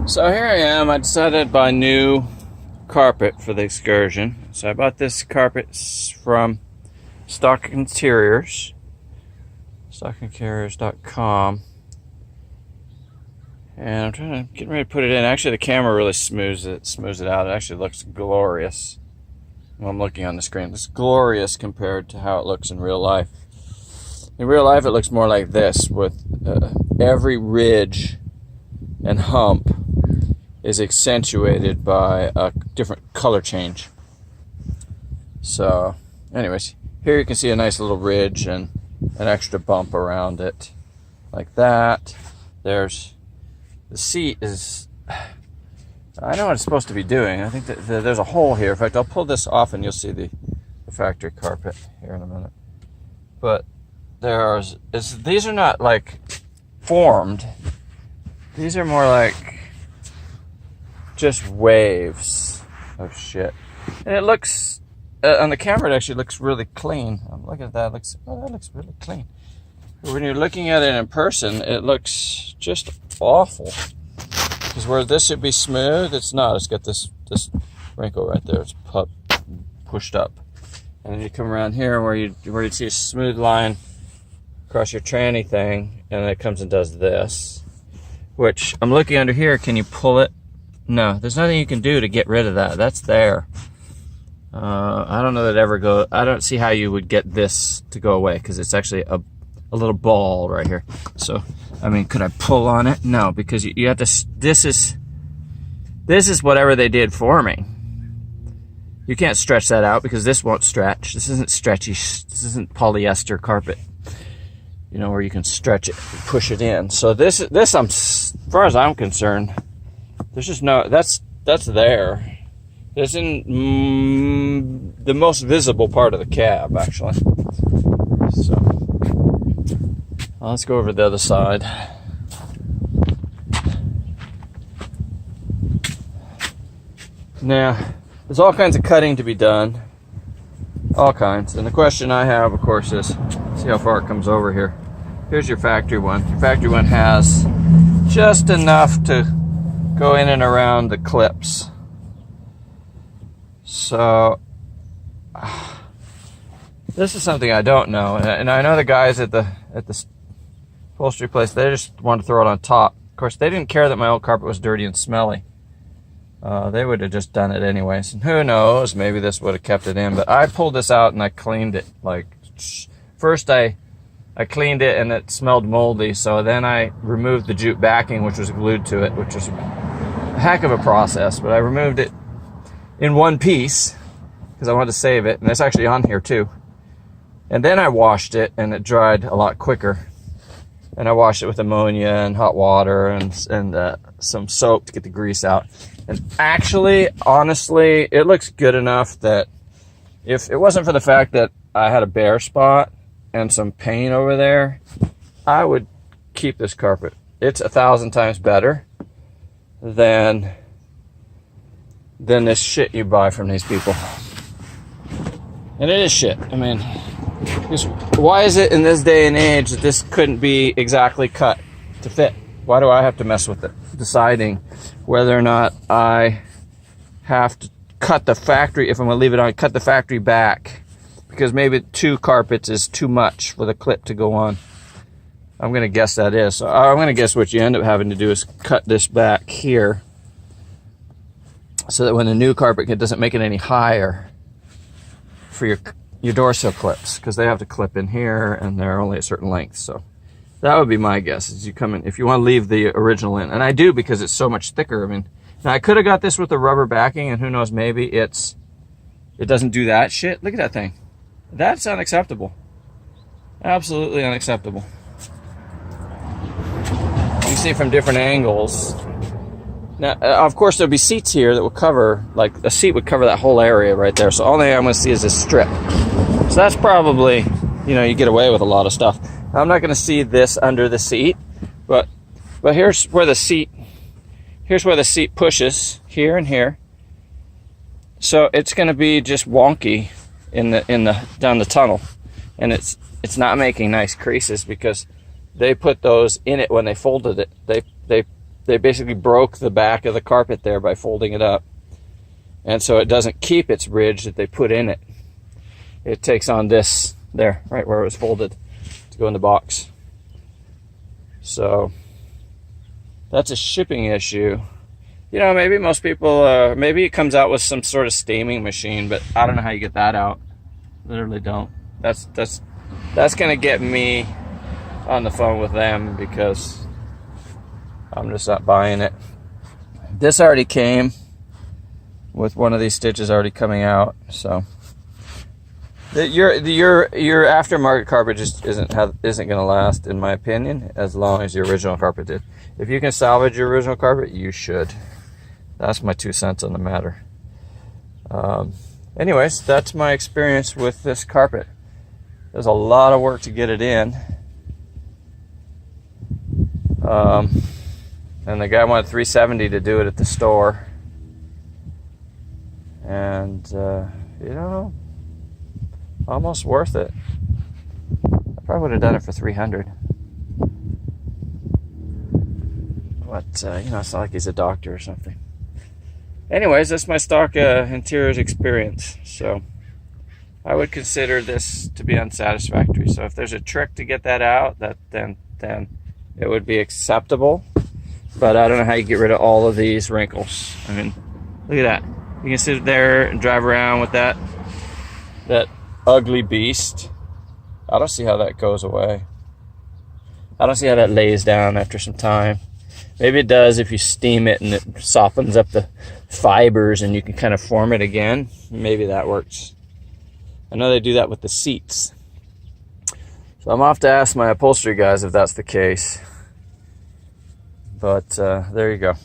So here I am. I decided to buy new carpet for the excursion. So I bought this carpet from stockincarriers.com. And I'm getting ready to put it in. Actually, the camera really smooths it out. It actually looks glorious when I'm looking on the screen. It's glorious compared to how it looks in real life. In real life, it looks more like this, with every ridge and hump is accentuated by a different color change. So, anyways, here you can see a nice little ridge and an extra bump around it, like that. There's the seat is, I know what it's supposed to be doing. I think that there's a hole here. In fact, I'll pull this off and you'll see the factory carpet here in a minute. But these are not like formed. These are more like just waves of shit. And it looks, on the camera, it actually looks really clean. Look at that. That looks really clean. But when you're looking at it in person, it looks just awful. Because where this should be smooth, it's not. It's got this wrinkle right there. It's pushed up. And then you come around here where you'd see a smooth line across your tranny thing, and then it comes and does this. Which, I'm looking under here. Can you pull it? No, there's nothing you can do to get rid of that. That's there. I don't know that it ever goes. I don't see how you would get this to go away, because it's actually a little ball right here. So, I mean, could I pull on it? No, because you have to. This is whatever they did for me. You can't stretch that out because this won't stretch. This isn't stretchy. This isn't polyester carpet. You know, where you can stretch it, and push it in. So this, as far as I'm concerned, there's just no. That's there. It's in the most visible part of the cab, actually. So, let's go over to the other side. Now, there's all kinds of cutting to be done. All kinds. And the question I have, of course, is, see how far it comes over here. Here's your factory one. Your factory one has just enough to go in and around the clips. So, this is something I don't know. And I know the guys at the upholstery place, they just wanted to throw it on top. Of course, they didn't care that my old carpet was dirty and smelly. They would have just done it anyways. And who knows, maybe this would have kept it in. But I pulled this out and I cleaned it. Like, first I cleaned it and it smelled moldy. So then I removed the jute backing, which was glued to it, which was a heck of a process. But I removed it in one piece because I wanted to save it. And it's actually on here too. And then I washed it and it dried a lot quicker. And I washed it with ammonia and hot water and some soap to get the grease out. And actually, honestly, it looks good enough that if it wasn't for the fact that I had a bare spot and some paint over there, I would keep this carpet. It's 1,000 times better than this shit you buy from these people. And it is shit. I mean, why is it in this day and age that this couldn't be exactly cut to fit? Why do I have to mess with it? Deciding whether or not I have to cut the factory, if I'm going to leave it on, cut the factory back. Because maybe 2 carpets is too much for the clip to go on. I'm going to guess that is. So I'm going to guess what you end up having to do is cut this back here. So that when the new carpet doesn't make it any higher for your door sill clips, because they have to clip in here and they're only a certain length. So that would be my guess, is you come in, if you want to leave the original in. And I do, because it's so much thicker. I mean, now I could have got this with the rubber backing, and who knows, maybe it doesn't do that shit. Look at that thing. That's unacceptable. Absolutely unacceptable. You see from different angles. Now, of course, there'll be seats here that will cover, like a seat would cover that whole area right there. So all I'm going to see is this strip. So that's probably, you know, you get away with a lot of stuff. I'm not going to see this under the seat, but here's where the seat pushes, here and here. So it's going to be just wonky down the tunnel, and it's not making nice creases because they put those in it when they folded it. They they basically broke the back of the carpet there by folding it up. And so it doesn't keep its ridge that they put in it. It takes on this there, right where it was folded, to go in the box. So that's a shipping issue. You know, maybe most people, maybe it comes out with some sort of steaming machine, but I don't know how you get that out. Literally don't. That's gonna get me on the phone with them, because I'm just not buying it. This already came with one of these stitches already coming out, so your aftermarket carpet just isn't gonna last, in my opinion, as long as the original carpet did. If you can salvage your original carpet, you should. That's my 2 cents on the matter. Anyways, that's my experience with this carpet. There's a lot of work to get it in. And the guy wanted $370 to do it at the store. And, you know, almost worth it. I probably would have done it for $300. But, you know, it's not like he's a doctor or something. Anyways, that's my stock interiors experience. So I would consider this to be unsatisfactory. So if there's a trick to get that out, then it would be acceptable. But I don't know how you get rid of all of these wrinkles. I mean, look at that. You can sit there and drive around with that ugly beast. I don't see how that goes away. I don't see how that lays down after some time. Maybe it does if you steam it and it softens up the fibers and you can kind of form it again. Maybe that works. I know they do that with the seats. So I'm off to ask my upholstery guys if that's the case. But there you go.